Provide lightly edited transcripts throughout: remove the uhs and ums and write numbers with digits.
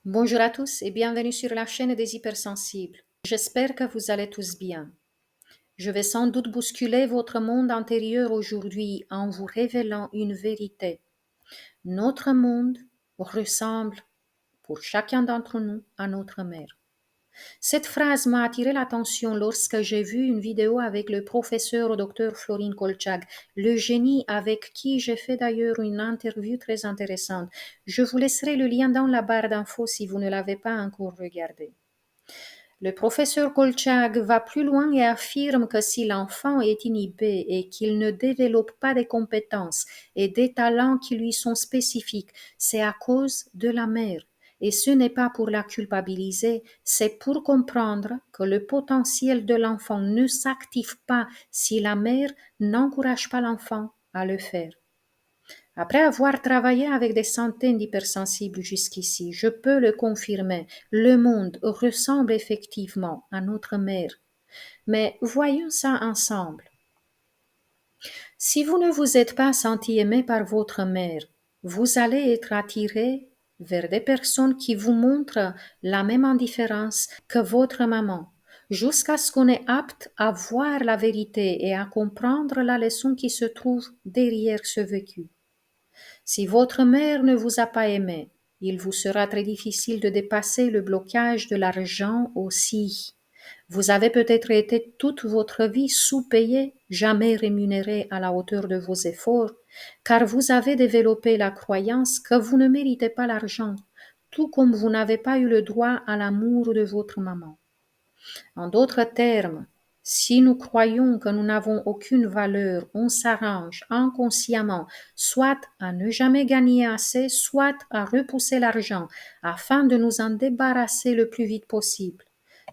Bonjour à tous et bienvenue sur la chaîne des hypersensibles. J'espère que vous allez tous bien. Je vais sans doute bousculer votre monde intérieur aujourd'hui en vous révélant une vérité. Notre monde ressemble, pour chacun d'entre nous, à notre mère. Cette phrase m'a attiré l'attention lorsque j'ai vu une vidéo avec le professeur Dr Florine Kolchak, le génie avec qui j'ai fait d'ailleurs une interview très intéressante. Je vous laisserai le lien dans la barre d'infos si vous ne l'avez pas encore regardé. Le professeur Kolchak va plus loin et affirme que si l'enfant est inhibé et qu'il ne développe pas des compétences et des talents qui lui sont spécifiques, c'est à cause de la mère. Et ce n'est pas pour la culpabiliser, c'est pour comprendre que le potentiel de l'enfant ne s'active pas si la mère n'encourage pas l'enfant à le faire. Après avoir travaillé avec des centaines d'hypersensibles jusqu'ici, je peux le confirmer, le monde ressemble effectivement à notre mère. Mais voyons ça ensemble. Si vous ne vous êtes pas senti aimé par votre mère, vous allez être attiré vers des personnes qui vous montrent la même indifférence que votre maman, jusqu'à ce qu'on est apte à voir la vérité et à comprendre la leçon qui se trouve derrière ce vécu. Si votre mère ne vous a pas aimé, il vous sera très difficile de dépasser le blocage de l'argent aussi. Vous avez peut-être été toute votre vie sous-payé, jamais rémunéré à la hauteur de vos efforts, car vous avez développé la croyance que vous ne méritez pas l'argent, tout comme vous n'avez pas eu le droit à l'amour de votre maman. En d'autres termes, si nous croyons que nous n'avons aucune valeur, on s'arrange inconsciemment soit à ne jamais gagner assez, soit à repousser l'argent afin de nous en débarrasser le plus vite possible.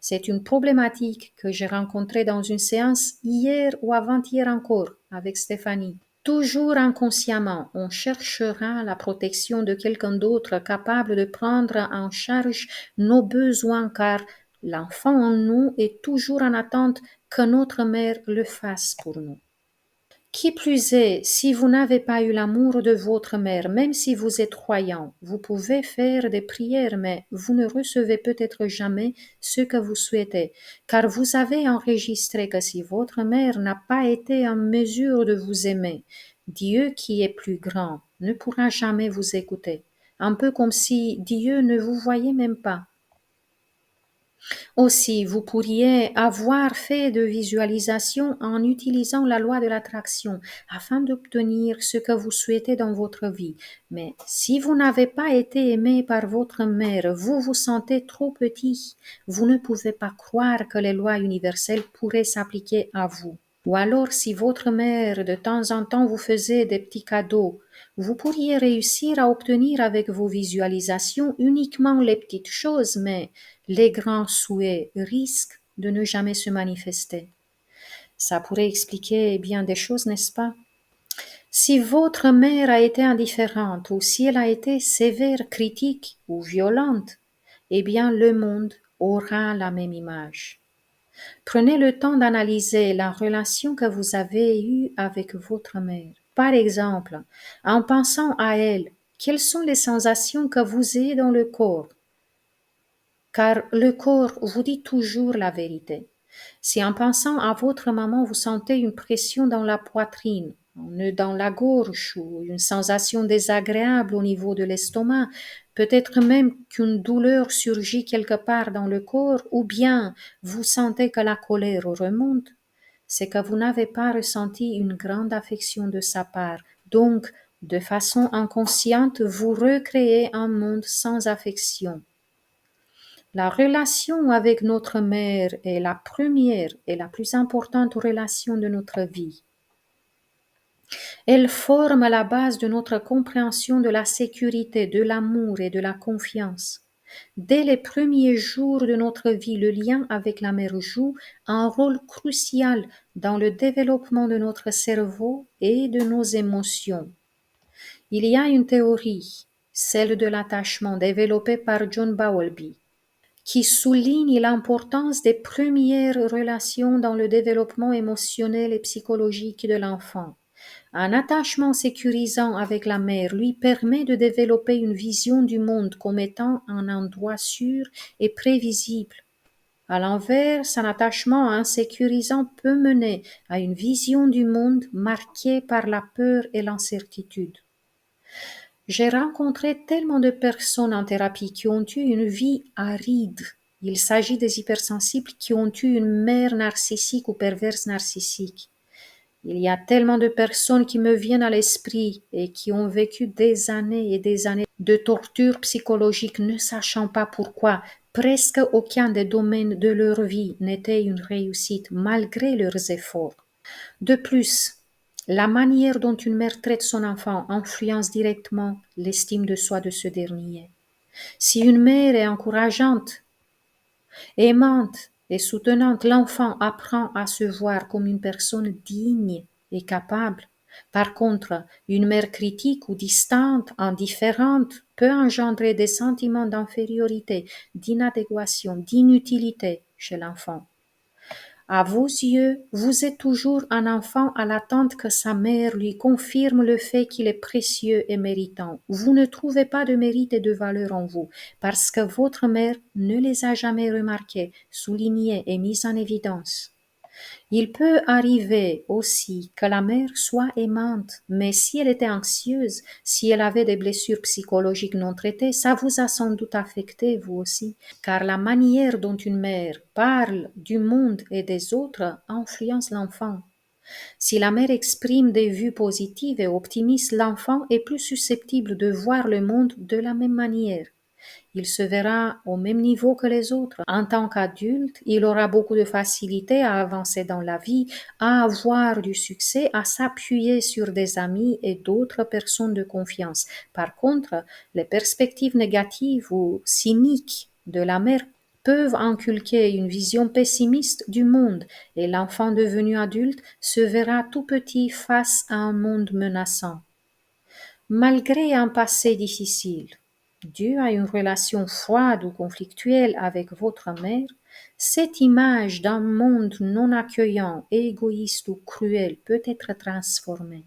C'est une problématique que j'ai rencontrée dans une séance hier ou avant-hier encore avec Stéphanie. Toujours inconsciemment, on cherchera la protection de quelqu'un d'autre capable de prendre en charge nos besoins car l'enfant en nous est toujours en attente que notre mère le fasse pour nous. Qui plus est, si vous n'avez pas eu l'amour de votre mère, même si vous êtes croyant, vous pouvez faire des prières, mais vous ne recevez peut-être jamais ce que vous souhaitez, car vous avez enregistré que si votre mère n'a pas été en mesure de vous aimer, Dieu qui est plus grand ne pourra jamais vous écouter, un peu comme si Dieu ne vous voyait même pas. Aussi, vous pourriez avoir fait de visualisation en utilisant la loi de l'attraction afin d'obtenir ce que vous souhaitez dans votre vie. Mais si vous n'avez pas été aimé par votre mère, vous vous sentez trop petit, vous ne pouvez pas croire que les lois universelles pourraient s'appliquer à vous. Ou alors, si votre mère de temps en temps vous faisait des petits cadeaux, vous pourriez réussir à obtenir avec vos visualisations uniquement les petites choses, mais les grands souhaits risquent de ne jamais se manifester. Ça pourrait expliquer bien des choses, n'est-ce pas? Si votre mère a été indifférente ou si elle a été sévère, critique ou violente, eh bien le monde aura la même image. Prenez le temps d'analyser la relation que vous avez eue avec votre mère. Par exemple, en pensant à elle, quelles sont les sensations que vous avez dans le corps? Car le corps vous dit toujours la vérité. Si en pensant à votre maman, vous sentez une pression dans la poitrine, un nœud dans la gorge ou une sensation désagréable au niveau de l'estomac, peut-être même qu'une douleur surgit quelque part dans le corps ou bien vous sentez que la colère remonte, c'est que vous n'avez pas ressenti une grande affection de sa part. Donc, de façon inconsciente, vous recréez un monde sans affection. La relation avec notre mère est la première et la plus importante relation de notre vie. Elle forme la base de notre compréhension de la sécurité, de l'amour et de la confiance. Dès les premiers jours de notre vie, le lien avec la mère joue un rôle crucial dans le développement de notre cerveau et de nos émotions. Il y a une théorie, celle de l'attachement développée par John Bowlby, qui souligne l'importance des premières relations dans le développement émotionnel et psychologique de l'enfant. Un attachement sécurisant avec la mère lui permet de développer une vision du monde comme étant un endroit sûr et prévisible. À l'inverse, un attachement insécurisant peut mener à une vision du monde marquée par la peur et l'incertitude. J'ai rencontré tellement de personnes en thérapie qui ont eu une vie aride. Il s'agit des hypersensibles qui ont eu une mère narcissique ou perverse narcissique. Il y a tellement de personnes qui me viennent à l'esprit et qui ont vécu des années et des années de torture psychologique ne sachant pas pourquoi. Presque aucun des domaines de leur vie n'était une réussite malgré leurs efforts. De plus, la manière dont une mère traite son enfant influence directement l'estime de soi de ce dernier. Si une mère est encourageante, aimante et soutenante, l'enfant apprend à se voir comme une personne digne et capable. Par contre, une mère critique ou distante, indifférente, peut engendrer des sentiments d'infériorité, d'inadéquation, d'inutilité chez l'enfant. À vos yeux, vous êtes toujours un enfant à l'attente que sa mère lui confirme le fait qu'il est précieux et méritant. Vous ne trouvez pas de mérite et de valeur en vous, parce que votre mère ne les a jamais remarqués, soulignés et mis en évidence. Il peut arriver aussi que la mère soit aimante, mais si elle était anxieuse, si elle avait des blessures psychologiques non traitées, ça vous a sans doute affecté vous aussi, car la manière dont une mère parle du monde et des autres influence l'enfant. Si la mère exprime des vues positives et optimistes, l'enfant est plus susceptible de voir le monde de la même manière. Il se verra au même niveau que les autres. En tant qu'adulte, il aura beaucoup de facilité à avancer dans la vie, à avoir du succès, à s'appuyer sur des amis et d'autres personnes de confiance. Par contre, les perspectives négatives ou cyniques de la mère peuvent inculquer une vision pessimiste du monde et l'enfant devenu adulte se verra tout petit face à un monde menaçant. Malgré un passé difficile, dû à une relation froide ou conflictuelle avec votre mère, cette image d'un monde non accueillant, égoïste ou cruel peut être transformée.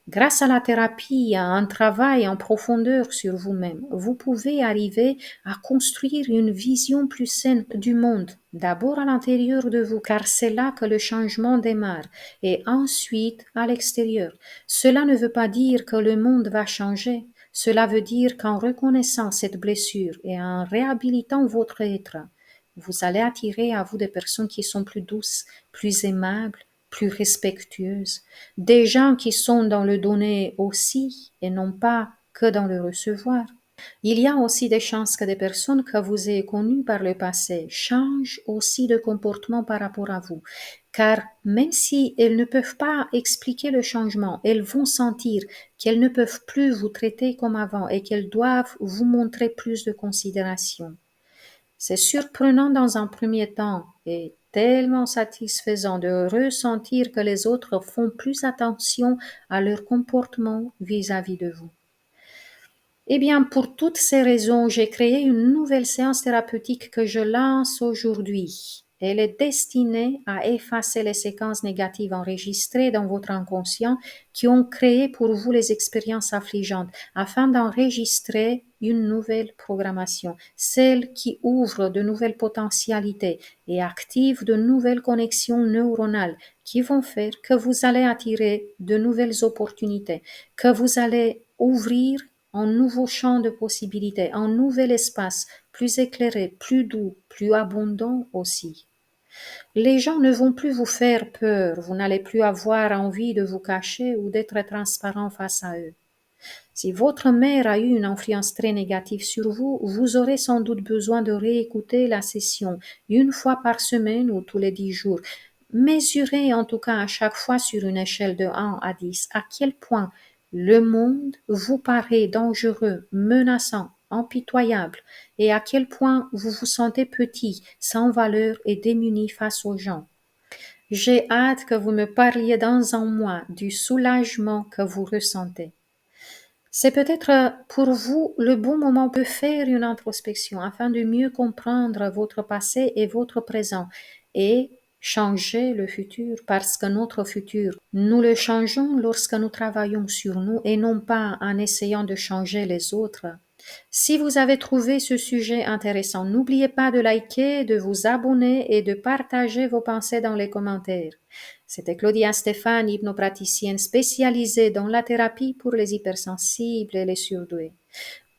Grâce à la thérapie et à un travail en profondeur sur vous-même, vous pouvez arriver à construire une vision plus saine du monde, d'abord à l'intérieur de vous, car c'est là que le changement démarre, et ensuite à l'extérieur. Cela ne veut pas dire que le monde va changer, cela veut dire qu'en reconnaissant cette blessure et en réhabilitant votre être, vous allez attirer à vous des personnes qui sont plus douces, plus aimables, plus respectueuses, des gens qui sont dans le donner aussi et non pas que dans le recevoir. Il y a aussi des chances que des personnes que vous ayez connues par le passé changent aussi de comportement par rapport à vous, car même si elles ne peuvent pas expliquer le changement, elles vont sentir qu'elles ne peuvent plus vous traiter comme avant et qu'elles doivent vous montrer plus de considération. C'est surprenant dans un premier temps et tellement satisfaisant de ressentir que les autres font plus attention à leur comportement vis-à-vis de vous. Eh bien, pour toutes ces raisons, j'ai créé une nouvelle séance thérapeutique que je lance aujourd'hui. Elle est destinée à effacer les séquences négatives enregistrées dans votre inconscient qui ont créé pour vous les expériences affligeantes afin d'enregistrer une nouvelle programmation, celle qui ouvre de nouvelles potentialités et active de nouvelles connexions neuronales qui vont faire que vous allez attirer de nouvelles opportunités, que vous allez ouvrir un nouveau champ de possibilités, un nouvel espace plus éclairé, plus doux, plus abondant aussi. Les gens ne vont plus vous faire peur, vous n'allez plus avoir envie de vous cacher ou d'être transparent face à eux. Si votre mère a eu une influence très négative sur vous, vous aurez sans doute besoin de réécouter la session une fois par semaine ou tous les 10 jours. Mesurez en tout cas à chaque fois sur une échelle de 1 à 10 à quel point le monde vous paraît dangereux, menaçant, impitoyable et à quel point vous vous sentez petit, sans valeur et démuni face aux gens. J'ai hâte que vous me parliez dans un mois du soulagement que vous ressentez. C'est peut-être pour vous le bon moment de faire une introspection afin de mieux comprendre votre passé et votre présent et changer le futur parce que notre futur, nous le changeons lorsque nous travaillons sur nous et non pas en essayant de changer les autres. Si vous avez trouvé ce sujet intéressant, n'oubliez pas de liker, de vous abonner et de partager vos pensées dans les commentaires. C'était Claudia Stéphane, hypnopraticienne spécialisée dans la thérapie pour les hypersensibles et les surdoués.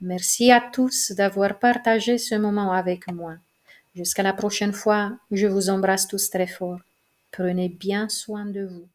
Merci à tous d'avoir partagé ce moment avec moi. Jusqu'à la prochaine fois, je vous embrasse tous très fort. Prenez bien soin de vous.